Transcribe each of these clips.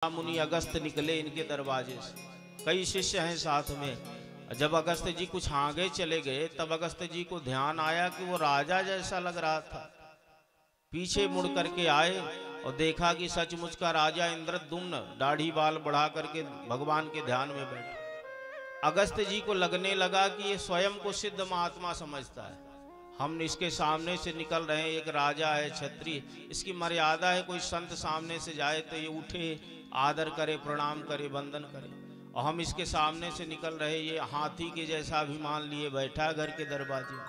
मुनि अगस्त निकले इनके दरवाजे से, कई शिष्य हैं साथ में। जब अगस्त जी कुछ आगे चले गए तब अगस्त जी को ध्यान आया कि वो राजा जैसा लग रहा था। पीछे मुड़ करके आए और देखा कि सचमुच का राजा इंद्रद्युम्न दाढ़ी बाल बढ़ा करके भगवान के ध्यान में बैठा। अगस्त जी को लगने लगा कि ये स्वयं को सिद्ध महात्मा समझता है। हम इसके सामने से निकल रहे हैं, एक राजा है, क्षत्रिय, इसकी मर्यादा है, कोई संत सामने से जाए तो ये उठे, आदर करे, प्रणाम करे, वंदन करे, और हम इसके सामने से निकल रहे, ये हाथी के जैसा अभिमान लिए बैठा घर के दरवाजे में।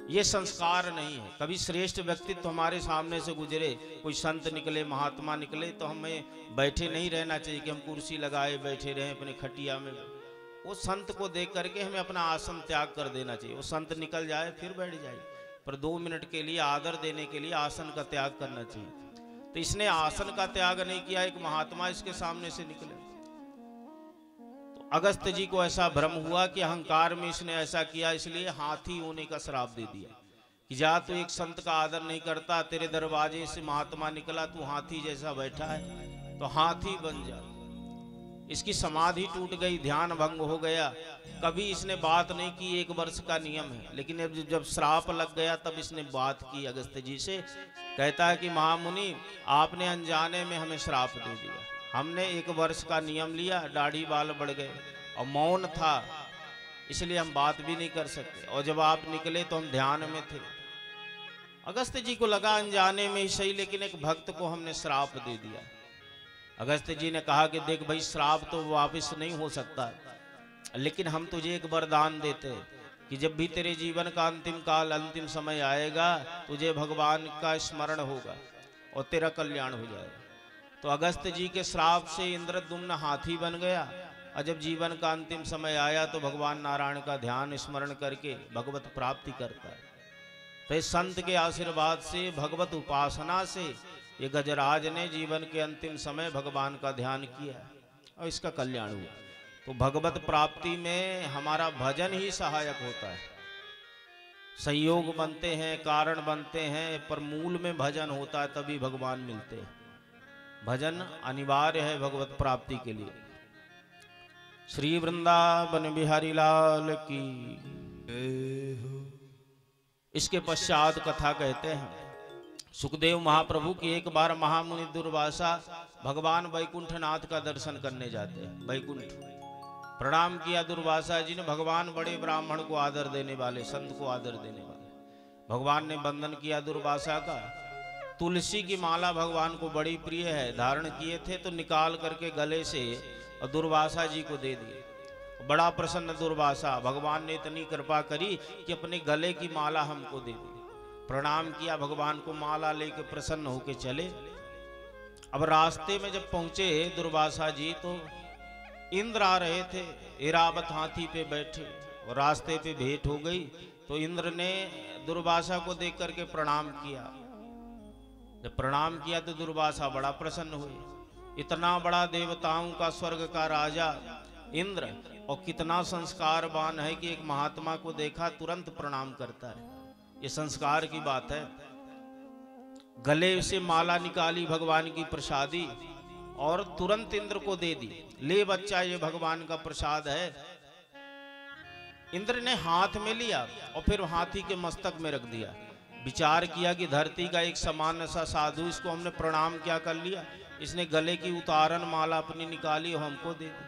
ये संस्कार नहीं है। कभी श्रेष्ठ व्यक्तित्व तो हमारे सामने से गुजरे, कोई संत निकले, महात्मा निकले, तो हमें बैठे नहीं रहना चाहिए कि हम कुर्सी लगाए बैठे रहें अपने खटिया में। वो संत को देख करके हमें अपना आसन त्याग कर देना चाहिए। वो संत निकल जाए फिर बैठ जाए, पर 2 मिनट के लिए आदर देने के लिए आसन का त्याग करना चाहिए। तो इसने आसन का त्याग नहीं किया, एक महात्मा इसके सामने से निकले। तो अगस्त जी को ऐसा भ्रम हुआ कि अहंकार में इसने ऐसा किया, इसलिए हाथी होने का श्राप दे दिया कि जा तू एक संत का आदर नहीं करता, तेरे दरवाजे से महात्मा निकला, तू हाथी जैसा बैठा है तो हाथी बन जा। इसकी समाधि टूट गई, ध्यान भंग हो गया। कभी इसने बात नहीं की, 1 वर्ष का नियम है, लेकिन जब श्राप लग गया तब इसने बात की अगस्त जी से। कहता है कि महामुनि, आपने अनजाने में हमें श्राप दे दिया, हमने 1 वर्ष का नियम लिया, दाढ़ी बाल बढ़ गए और मौन था, इसलिए हम बात भी नहीं कर सकते, और जब आप निकले तो हम ध्यान में थे। अगस्त जी को लगा अनजाने में ही सही, लेकिन एक भक्त को हमने श्राप दे दिया। अगस्त जी ने कहा कि देख भाई, श्राप तो वापस नहीं हो सकता, लेकिन हम तुझे एक वरदान देते कि जब भी तेरे जीवन का अंतिम काल, अंतिम समय आएगा, तुझे भगवान का स्मरण होगा और तेरा कल्याण हो जाएगा। तो अगस्त जी के श्राप से इंद्रद्युम्न हाथी बन गया, और जब जीवन का अंतिम समय आया तो भगवान नारायण का ध्यान स्मरण करके भगवत प्राप्ति करता है। तो इस संत के आशीर्वाद से, भगवत उपासना से ये गजराज ने जीवन के अंतिम समय भगवान का ध्यान किया और इसका कल्याण हुआ। तो भगवत प्राप्ति में हमारा भजन ही सहायक होता है। संयोग बनते हैं, कारण बनते हैं, पर मूल में भजन होता है, तभी भगवान मिलते हैं। भजन अनिवार्य है भगवत प्राप्ति के लिए। श्री वृंदावन बिहारी लाल की। इसके पश्चात कथा कहते हैं, सुखदेव महाप्रभु की एक बार महामुनि दुर्वासा भगवान वैकुंठनाथ का दर्शन करने जाते हैं। वैकुंठ प्रणाम किया दुर्वासा जी ने। भगवान बड़े ब्राह्मण को आदर देने वाले, संत को आदर देने वाले। भगवान ने वंदन किया दुर्वासा का। तुलसी की माला भगवान को बड़ी प्रिय है, धारण किए थे तो निकाल करके गले से और दुर्वासा जी को दे दिए। बड़ा प्रसन्न दुर्वासा, भगवान ने इतनी कृपा करी कि अपने गले की माला हमको दे दी। प्रणाम किया भगवान को, माला लेके प्रसन्न होके चले। अब रास्ते में जब पहुंचे दुर्वासा जी तो इंद्र आ रहे थे, इरावत हाथी पे बैठे, और रास्ते पे भेंट हो गई। तो इंद्र ने दुर्वासा को देख करके प्रणाम किया। जब प्रणाम किया तो दुर्वासा बड़ा प्रसन्न हुए। इतना बड़ा देवताओं का, स्वर्ग का राजा इंद्र, और कितना संस्कारवान है कि एक महात्मा को देखा तुरंत प्रणाम करता है। ये संस्कार की बात है। गले से माला निकाली भगवान की प्रसादी और तुरंत इंद्र को दे दी। ले बच्चा, ये भगवान का प्रसाद है। इंद्र ने हाथ में लिया और फिर हाथी के मस्तक में रख दिया। विचार किया कि धरती का एक सामान्य सा साधु, इसको हमने प्रणाम क्या कर लिया, इसने गले की उतारन माला अपनी निकाली और हमको दे दी।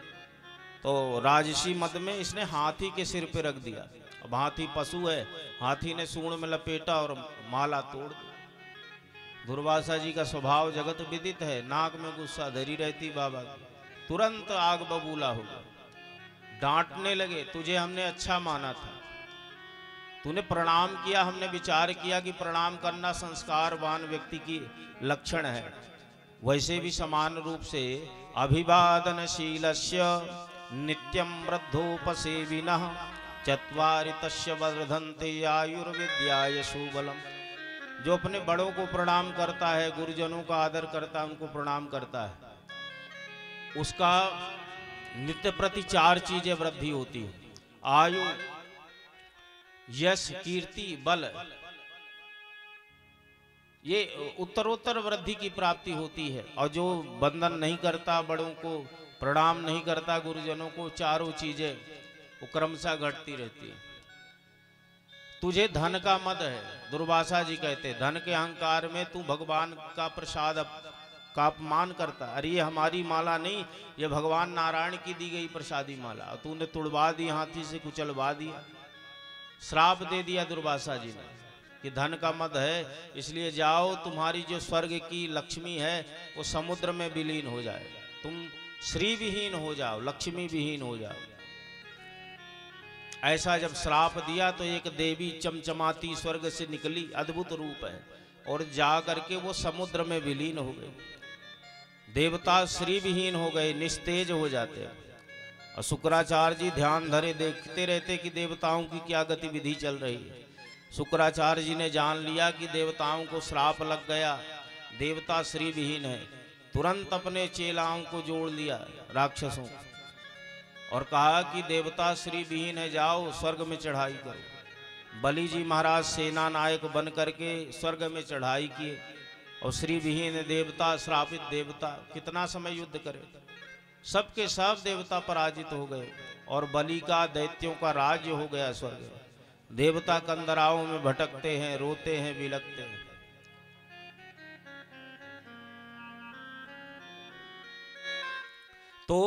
तो राजसी मद में इसने हाथी के सिर पे रख दिया। अब हाथी पशु है, हाथी ने सूंड में लपेटा और माला तोड़ दी। दुर्वासा जी का स्वभाव जगत विदित है, नाक में गुस्सा धरी रहती बाबा की। तुरंत आग बबूला हो गया, डांटने लगे, तुझे हमने अच्छा माना था, तूने प्रणाम किया, हमने विचार किया कि प्रणाम करना संस्कारवान व्यक्ति की लक्षण है। वैसे भी समान रूप से अभिवादनशीलस्य नित्यं वृद्धोपसेविनः चत्वारि तस्य वर्धन्ते आयुर्विद्याय सुबलम। जो अपने बड़ों को प्रणाम करता है, गुरुजनों का आदर करता है, उनको प्रणाम करता है, उसका नित्य प्रति 4 चीजें वृद्धि होती है। आयु, यश, कीर्ति, बल। ये उत्तरोत्तर वृद्धि की प्राप्ति होती है। और जो बंधन नहीं करता, बड़ों को प्रणाम नहीं करता, गुरुजनों को, चारों चीजें वो क्रमशः घटती रहती है। तुझे धन का मद है, दुर्वासा जी कहते, धन के अहंकार में तू भगवान का प्रसाद का अपमान करता। अरे ये हमारी माला नहीं, ये भगवान नारायण की दी गई प्रसादी माला, तूने तुड़वा दी, हाथी से कुचलवा दिया। श्राप दे दिया दुर्वासा जी ने कि धन का मद है, इसलिए जाओ, तुम्हारी जो स्वर्ग की लक्ष्मी है वो समुद्र में विलीन हो जाए, तुम श्री विहीन हो जाओ, लक्ष्मी विहीन हो जाओ। ऐसा जब श्राप दिया तो एक देवी चमचमाती स्वर्ग से निकली, अद्भुत रूप है, और जा करके वो समुद्र में विलीन हो गए। देवता श्री विहीन हो गए, निस्तेज हो जाते। और शुक्राचार्य जी ध्यान धरे देखते रहते कि देवताओं की क्या गतिविधि चल रही है। शुक्राचार्य जी ने जान लिया कि देवताओं को श्राप लग गया, देवता श्री विहीन है। तुरंत अपने चेलाओं को जोड़ लिया राक्षसों और कहा कि देवता श्री विहीन है, जाओ स्वर्ग में चढ़ाई करो। बलि जी महाराज सेना नायक बन करके स्वर्ग में चढ़ाई किए, और श्री विहीन देवता, श्रापित देवता कितना समय युद्ध करे, सबके सब देवता पराजित हो गए, और बलि का, दैत्यों का राज्य हो गया स्वर्ग। देवता कंदराओं में भटकते हैं, रोते हैं, बिलखते हैं। तो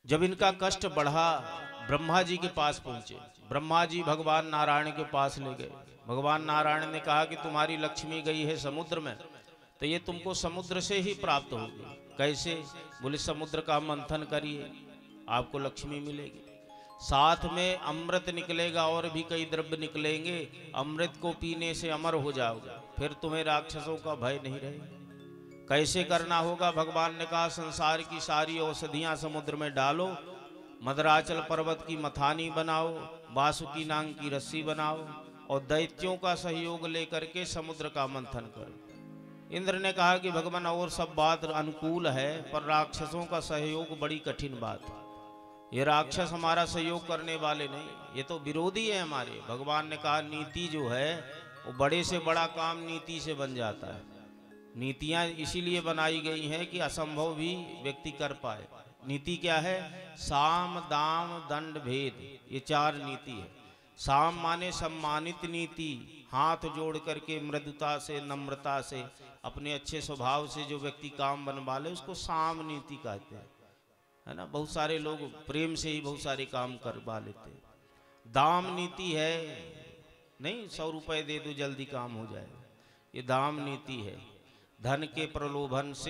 जब इनका कष्ट बढ़ा, ब्रह्मा जी के पास पहुंचे। ब्रह्मा जी भगवान नारायण के पास ले गए। भगवान नारायण ने कहा कि तुम्हारी लक्ष्मी गई है समुद्र में, तो ये तुमको समुद्र से ही प्राप्त होगी। कैसे? बोले समुद्र का मंथन करिए, आपको लक्ष्मी मिलेगी, साथ में अमृत निकलेगा, और भी कई द्रव्य निकलेंगे, अमृत को पीने से अमर हो जाओगे, फिर तुम्हें राक्षसों का भय नहीं रहेगा। कैसे करना होगा? भगवान ने कहा संसार की सारी औषधियां समुद्र में डालो, मदराचल पर्वत की मथानी बनाओ, वासुकी नाग की रस्सी बनाओ, और दैत्यों का सहयोग लेकर के समुद्र का मंथन करो। इंद्र ने कहा कि भगवान और सब बात अनुकूल है, पर राक्षसों का सहयोग बड़ी कठिन बात है। ये राक्षस हमारा सहयोग करने वाले नहीं, ये तो विरोधी है हमारे। भगवान ने कहा नीति जो है वो बड़े से बड़ा काम नीति से बन जाता है। नीतियां इसीलिए बनाई गई हैं कि असंभव भी व्यक्ति कर पाए। नीति क्या है? साम, दाम, दंड, भेद, ये चार नीति है। साम माने सम्मानित नीति, हाथ जोड़ करके मृदुता से, नम्रता से, अपने अच्छे स्वभाव से जो व्यक्ति काम बनवा ले उसको साम नीति कहते हैं, है ना। बहुत सारे लोग प्रेम से ही बहुत सारे काम करवा लेते हैं। दाम नीति है, नहीं 100 रुपए दे दो जल्दी काम हो जाए, ये दाम नीति है। धन के प्रलोभन से